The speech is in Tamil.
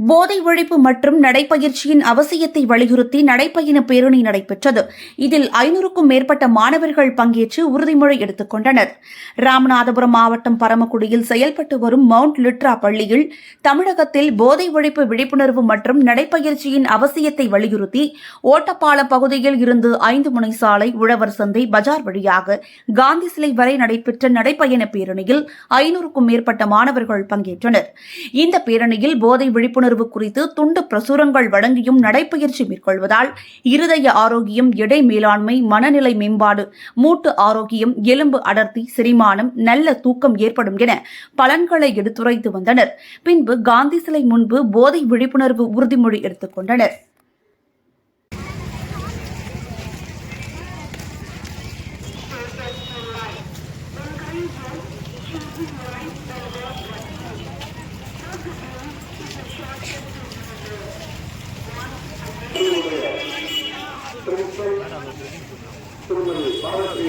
போதை ஒழிப்பு மற்றும் நடைப்பயிற்சியின் அவசியத்தை வலியுறுத்தி நடைப்பயண பேரணி நடைபெற்றது. இதில் 500க்கும் மேற்பட்ட மாணவர்கள் பங்கேற்று உறுதிமொழி எடுத்துக் கொண்டனர். ராமநாதபுரம் மாவட்டம் பரமக்குடியில் செயல்பட்டு வரும் மவுண்ட் லிட்ரா பள்ளியில் தமிழகத்தில் போதை ஒழிப்பு விழிப்புணர்வு மற்றும் நடைப்பயிற்சியின் அவசியத்தை வலியுறுத்தி ஓட்டப்பாலம் பகுதியில் இருந்து 5 முனை சாலை, உழவர் சந்தை, பஜார் வழியாக காந்தி சிலை வரை நடைபெற்ற நடைப்பயண பேரணியில் 500க்கும் மேற்பட்ட மாணவர்கள் பங்கேற்றனர். இந்த பேரணியில் போதை விழிப்புணர்வு குறித்து துண்டு பிரசுரங்கள் வழங்கியும் நடைப்பயிற்சி மேற்கொள்வதால் இருதய ஆரோக்கியம், எடை மேலாண்மை, மனநிலை மேம்பாடு, மூட்டு ஆரோக்கியம், எலும்பு அடர்த்தி, செரிமானம், நல்ல தூக்கம் ஏற்படும் என பலன்களை எடுத்துரைத்து வந்தனர். பின்பு காந்தி சிலை முன்பு போதை விழிப்புணர்வு உறுதிமொழி எடுத்துக் கொண்டனர். திருமதி பாரதி